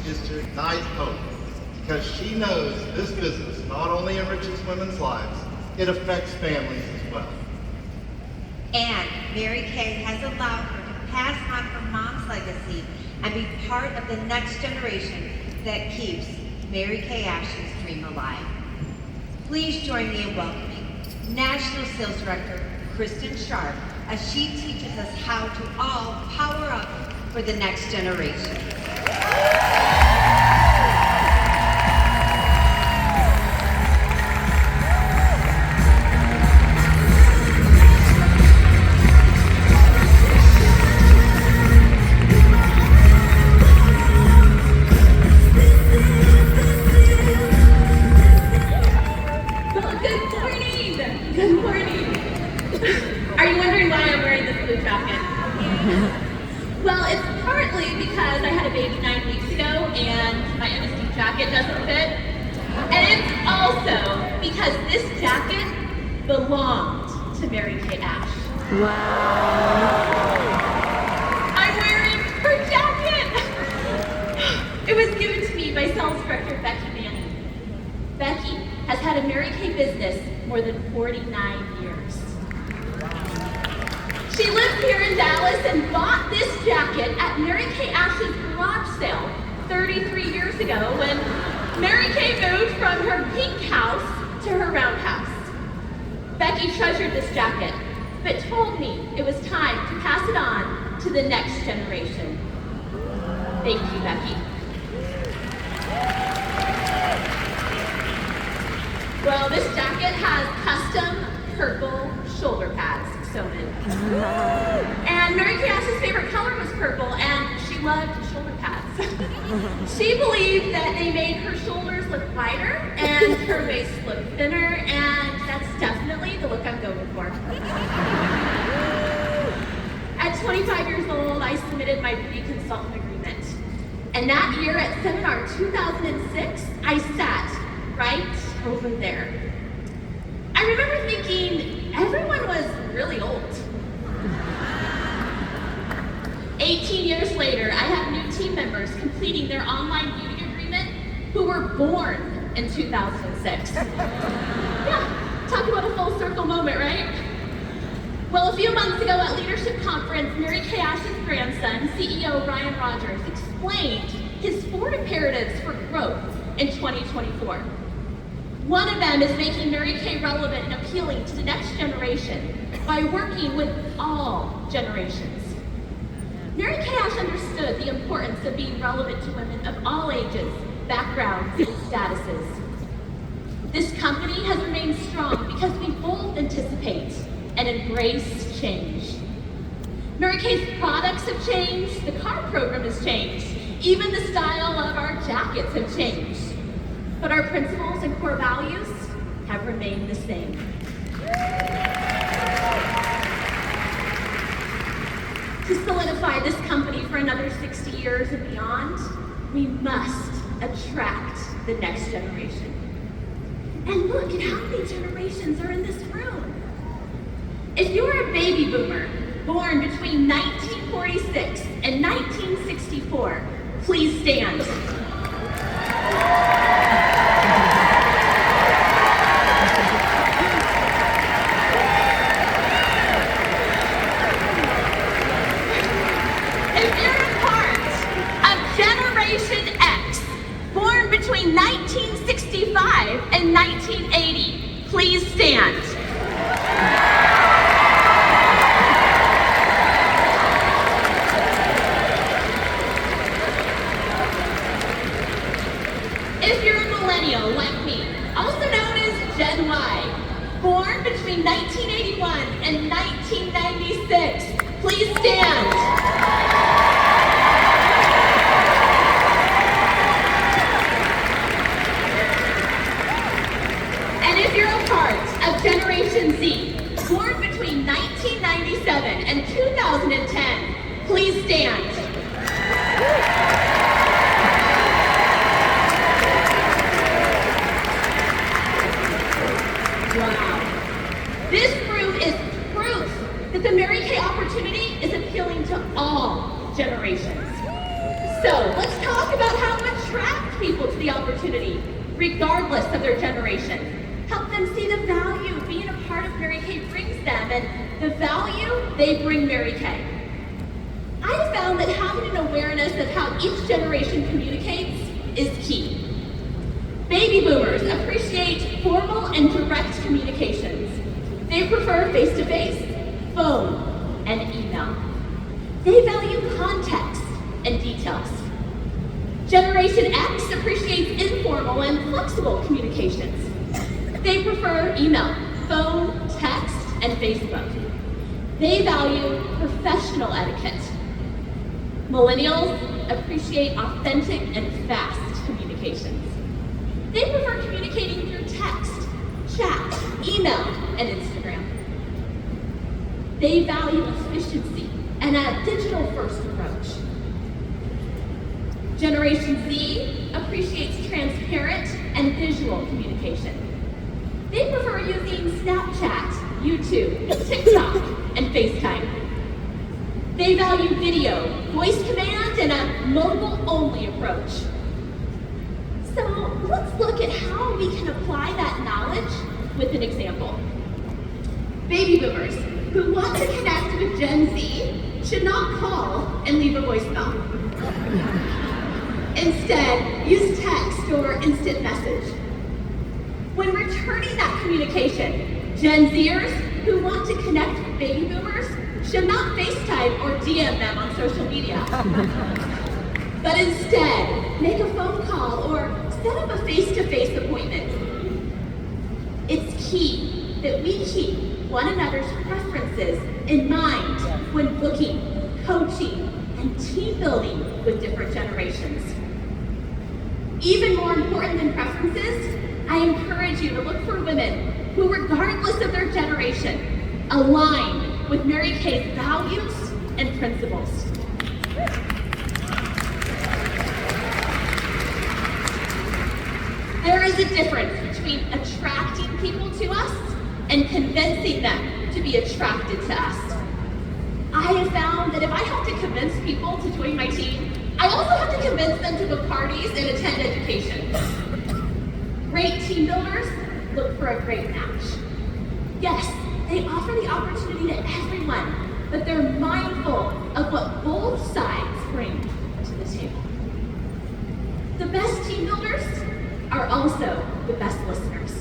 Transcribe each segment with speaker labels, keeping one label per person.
Speaker 1: is to ignite hope, because she knows this business not only enriches women's lives, it affects families as well.
Speaker 2: And Mary Kay has allowed her to pass on her mom's legacy and be part of the next generation that keeps Mary Kay Ash's dream alive. Please join me in welcoming National Sales Director Kristen Sharp as she teaches us how to all power up for the next generation.
Speaker 3: Well, it's partly because I had a baby 9 weeks ago and my MSD jacket doesn't fit. And it's also because this jacket belonged to Mary Kay Ash.
Speaker 4: Wow.
Speaker 3: I'm wearing her jacket! It was given to me by sales director Becky Manning. Becky has had a Mary Kay business more than 49 years. She lived here in Dallas and bought this jacket at Mary Kay Ash's garage sale 33 years ago when Mary Kay moved from her pink house to her round house. Becky treasured this jacket, but told me it was time to pass it on to the next generation. Thank you, Becky. Well, this jacket has custom purple shoulder pads sewn in. And Mary Kay Ash's favorite color was purple, and she loved shoulder pads. She believed that they made her shoulders look wider and her waist look thinner, and that's definitely the look I'm going for. At 25 years old, I submitted my beauty consultant agreement. And that year at Seminar 2006, I sat right over there. I remember thinking everyone was really old. 18 years later, I have new team members completing their online beauty agreement who were born in 2006. Yeah, talk about a full circle moment, right? Well, a few months ago at Leadership Conference, Mary Kay Ash's grandson, CEO Ryan Rogers, explained his 4 imperatives for growth in 2024. One of them is making Mary Kay relevant and appealing to the next generation by working with all generations. Mary Kay Ash understood the importance of being relevant to women of all ages, backgrounds, and statuses. This company has remained strong because we both anticipate and embrace change. Mary Kay's products have changed, the card program has changed, even the style of our jackets have changed. But our principles and core values have remained the same. To solidify this company for another 60 years and beyond, we must attract the next generation. And look at how many generations are in this room. If you're a baby boomer born between 1946 and 1964, please stand. If you're a part of Generation X, born between 1965 and 1980, please stand. If you're a millennial like me, also known as Gen Y, born between 1981 and 1996, please stand. And if you're a part of Generation regardless of their generation. Help them see the value being a part of Mary Kay brings them and the value they bring Mary Kay. I have found that having an awareness of how each generation communicates is key. Baby boomers appreciate formal and direct communications. They prefer face-to-face, phone, and email. They value context and details. Generation X appreciates informal and flexible communications. They prefer email, phone, text, and Facebook. They value professional etiquette. Millennials appreciate authentic and fast communications. They prefer communicating through text, chat, email, and Instagram. They value efficiency and a digital-first approach. Generation Z appreciates transparent and visual communication. They prefer using Snapchat, YouTube, TikTok, and FaceTime. They value video, voice command, and a mobile-only approach. So let's look at how we can apply that knowledge with an example. Baby boomers who want to connect with Gen Z should not call and leave a voicemail. Instead, use text or instant message. When returning that communication, Gen Zers who want to connect with baby boomers should not FaceTime or DM them on social media. But instead, make a phone call or set up a face-to-face appointment. It's key that we keep one another's preferences in mind when booking, coaching, and team building with different generations. Even more important than preferences, I encourage you to look for women who, regardless of their generation, align with Mary Kay's values and principles. There is a difference between attracting people to us and convincing them to be attracted to us. I have found that if I have to convince people to join my team, I also have to convince them to book parties and attend education. Great team builders look for a great match. Yes, they offer the opportunity to everyone, but they're mindful of what both sides bring to the table. The best team builders are also the best listeners.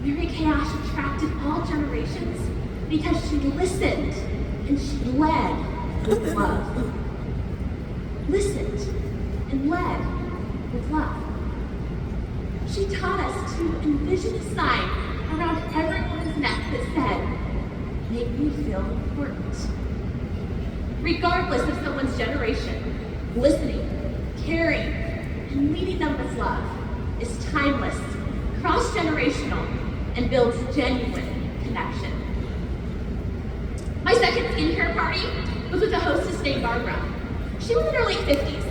Speaker 3: Mary Kay Ash attracted all generations because she listened and she led with love. Listened and led with love. She taught us to envision a sign around everyone's neck that said, "Make me feel important." Regardless of someone's generation, listening, caring, and leading them with love is timeless, cross-generational, and builds genuine connection. My second skincare party was with a hostess named Barbara. She was in her late 50s.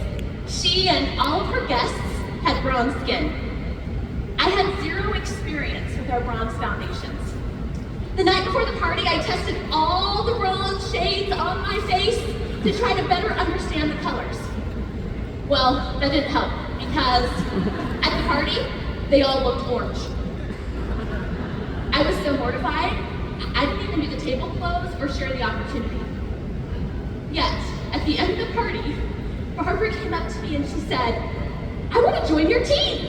Speaker 3: She and all of her guests had bronze skin. I had zero experience with our bronze foundations. The night before the party, I tested all the bronze shades on my face to try to better understand the colors. Well, that didn't help because at the party, they all looked orange. I was so mortified, I didn't even do the tablecloths or share the opportunity. Yet, at the end of the party, Barbara came up to me and she said, "I want to join your team."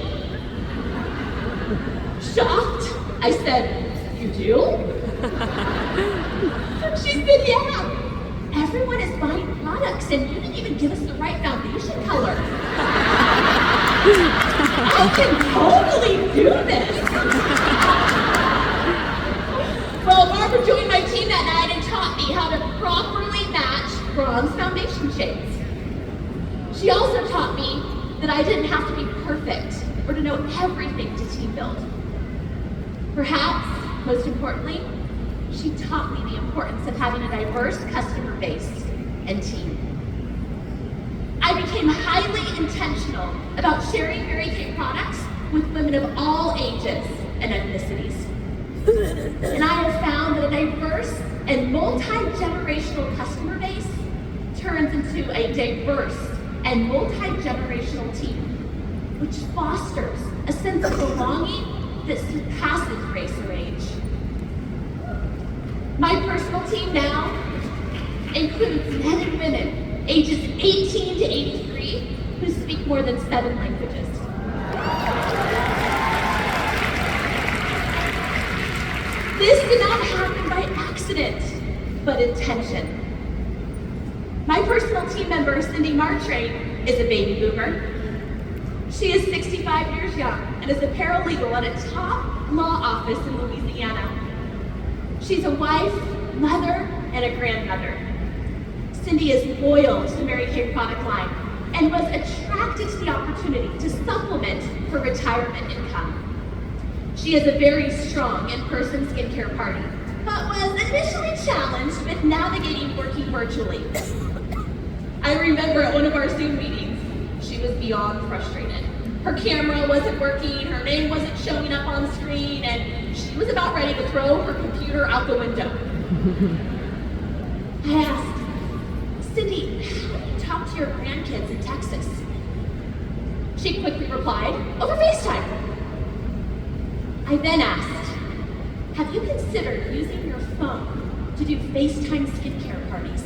Speaker 3: Shocked, I said, "You do?" She said, "Yeah. Everyone is buying products and you didn't even give us the right foundation color." I can totally do this. Well, Barbara joined my team that night and taught me how to properly match bronze foundation shades. She also taught me that I didn't have to be perfect or to know everything to team build. Perhaps, most importantly, she taught me the importance of having a diverse customer base and team. I became highly intentional about sharing Mary Kay products with women of all ages and ethnicities. And I have found that a diverse and multi-generational customer base turns into a diverse and multi-generational team which fosters a sense of belonging that surpasses race or age. My personal team now includes men and women ages 18 to 83 who speak more than 7 languages. This did not happen by accident, but intention. My personal team member, Cindy Martre, is a baby boomer. She is 65 years young and is a paralegal at a top law office in Louisiana. She's a wife, mother, and a grandmother. Cindy is loyal to the Mary Kay product line and was attracted to the opportunity to supplement her retirement income. She has a very strong in-person skincare party, but was initially challenged with navigating working virtually. I remember at one of our Zoom meetings, she was beyond frustrated. Her camera wasn't working, her name wasn't showing up on the screen, and she was about ready to throw her computer out the window. I asked, Cindy, how do you talk to your grandkids in Texas? She quickly replied, over FaceTime. I then asked, have you considered using your phone to do FaceTime skincare parties?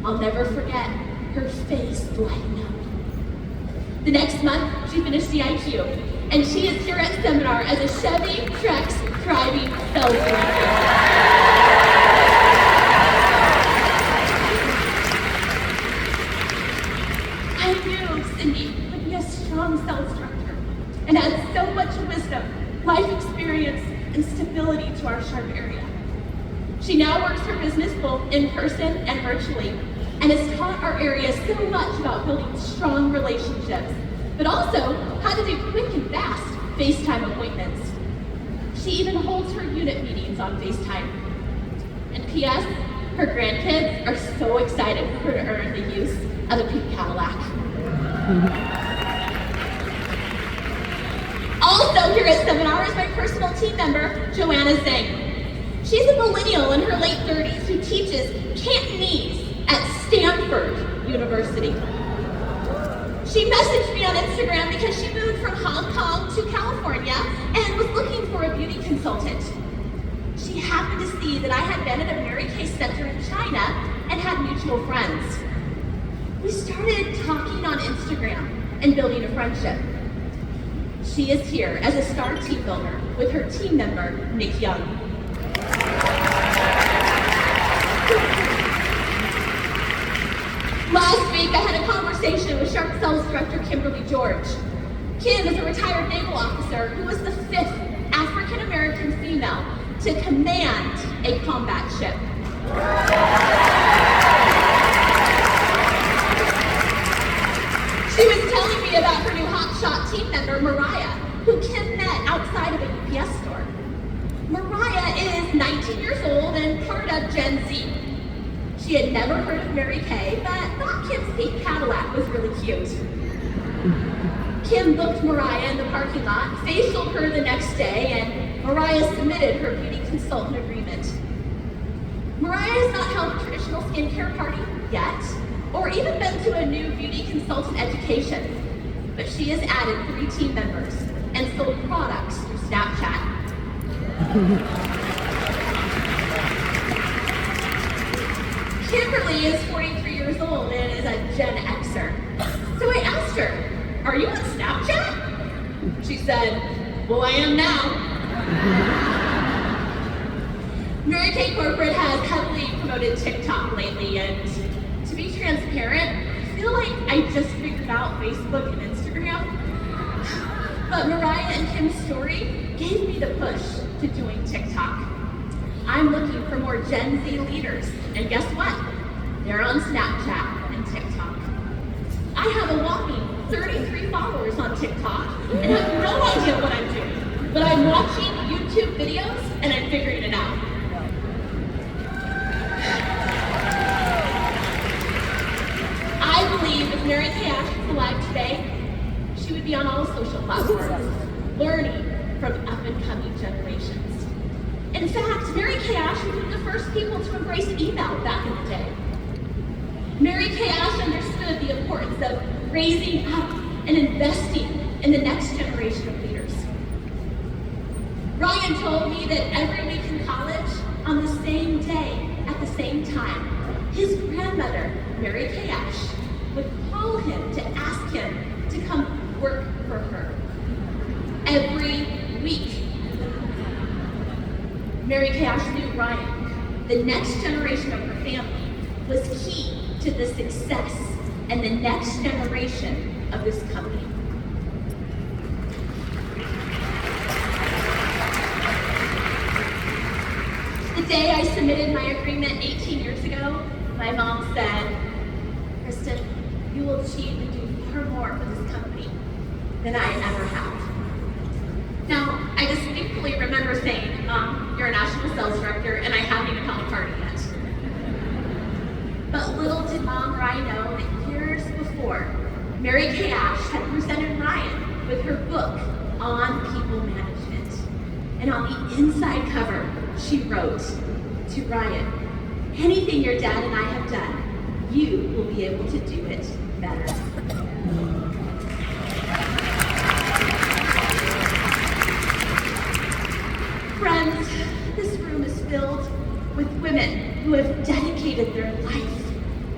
Speaker 3: I'll never forget her face lighten up. The next month, she finished the IQ, and she is here at seminar as a Chevy Trax driving sales director. I knew Cindy would be a strong sales director and had so much wisdom, life experience, and stability to our Sharp area. She now works her business both in person and virtually, and has taught our area so much about building strong relationships, but also how to do quick and fast FaceTime appointments. She even holds her unit meetings on FaceTime. And P.S., her grandkids are so excited for her to earn the use of a pink Cadillac. Also here at seminar is my personal team member, Joanna Zhang. She's a millennial in her late 30s who teaches Cantonese at Stanford University. She messaged me on Instagram because she moved from Hong Kong to California and was looking for a beauty consultant. She happened to see that I had been at a Mary Kay center in China and had mutual friends. We started talking on Instagram and building a friendship. She is here as a star team builder with her team member, Nick Young. Last week, I had a conversation with Sharp Sales Director Kimberly George. Kim is a retired naval officer who was the 5th African-American female to command a combat ship. She was telling me about her new hotshot team member, Mariah, who Kim met outside of a UPS store. Mariah is 19 years old and part of Gen Z. She had never heard of Mary Kay, but thought Kim's pink Cadillac was really cute. Kim booked Mariah in the parking lot, facialed her the next day, and Mariah submitted her beauty consultant agreement. Mariah has not held a traditional skincare party yet, or even been to a new beauty consultant education, but she has added 3 team members and sold products through Snapchat. Kimberly is 43 years old and is a Gen Xer. So I asked her, are you on Snapchat? She said, well, I am now. Mary Kay Corporate has heavily promoted TikTok lately, and to be transparent, I feel like I just figured out Facebook and Instagram. But Mariah and Kim's story gave me the push to join TikTok. I'm looking for more Gen Z leaders, and guess what? They're on Snapchat and TikTok. I have a whopping 33 followers on TikTok and have no idea what I'm doing, but I'm watching YouTube videos and I'm figuring it out. I believe if Mary Kay Ash was alive today, she would be on all social platforms, learning from up-and-coming generations. In fact, Mary Kay Ash was one of the first people to embrace email back in the day. Mary Kay Ash understood the importance of raising up and investing in the next generation of leaders. Ryan told me that every week in college, on the same day, at the same time, his grandmother, Mary Kay Ash, would call him to ask him to come work for her. Every week. Mary Kay Ash knew Ryan, the next generation of her family, was key to the success and the next generation of this company. The day I submitted my agreement 18 years ago, my mom said, "Kristen, you will achieve and do far more for this company than I ever have." Now, I distinctly remember saying, "Mom, you're a national sales director and I haven't even held a party yet." But little did Mom or I know that years before, Mary Kay Ash had presented Ryan with her book on people management. And on the inside cover, she wrote to Ryan, "Anything your dad and I have done, you will be able to do it better." Friends, this room is filled with women who have dedicated their life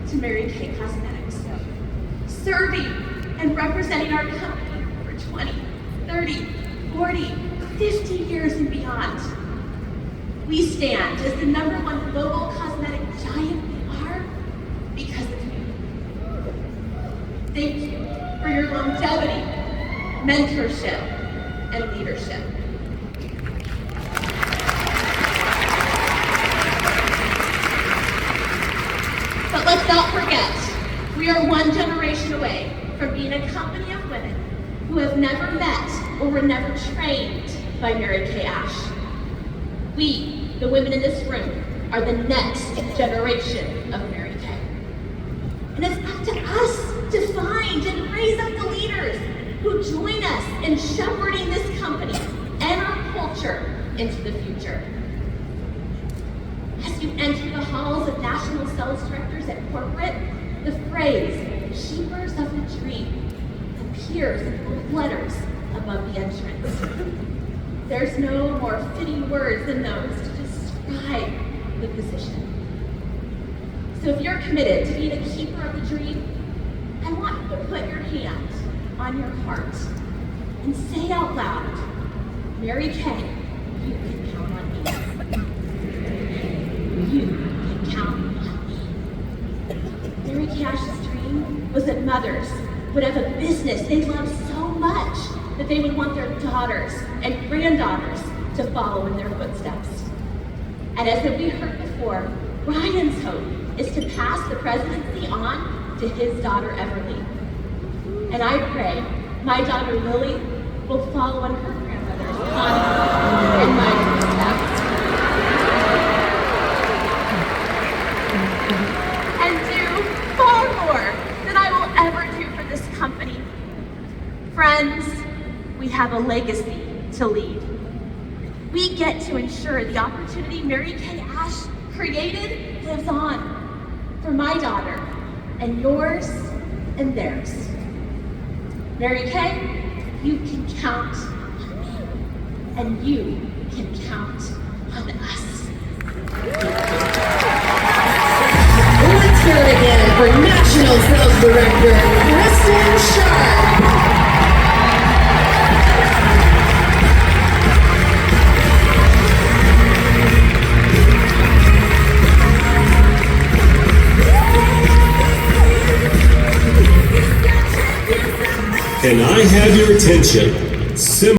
Speaker 3: to Mary Kay Cosmetics, serving and representing our company for 20, 30, 40, 50 years and beyond. We stand as the #1 global cosmetic giant we are because of you. Thank you for your longevity, mentorship, and leadership. But let's not forget, we are one generation away from being a company of women who have never met or were never trained by Mary Kay Ash. We, the women in this room, are the next generation of Mary Kay. And it's up to us to find and raise up the leaders who join us in shepherding this company and our culture into the future. As you enter the halls of national sales directors at corporate, the phrase, "Keepers of the Dream," appears in bold letters above the entrance. There's no more fitting words than those to describe the position. So if you're committed to being a keeper of the dream, I want you to put your hand on your heart and say out loud, "Mary Kay, you can count on me. You can count on me." Mary Kay Ash's dream was that mothers would have a business they loved so much that they would want their daughters and granddaughters to follow in their footsteps. And as we heard before, Ryan's hope is to pass the presidency on to his daughter Everly. And I pray my daughter Lily will follow in her grandmother's Connie and my footsteps. And do far more than I will ever do for this company. Friends, we have a legacy to lead. We get to ensure the opportunity Mary Kay Ash created lives on for my daughter and yours and theirs. Mary Kay, you can count on me and you can count on us.
Speaker 4: Let's hear it again for National Sales Director, Kristen Sharp.
Speaker 5: Can I have your attention?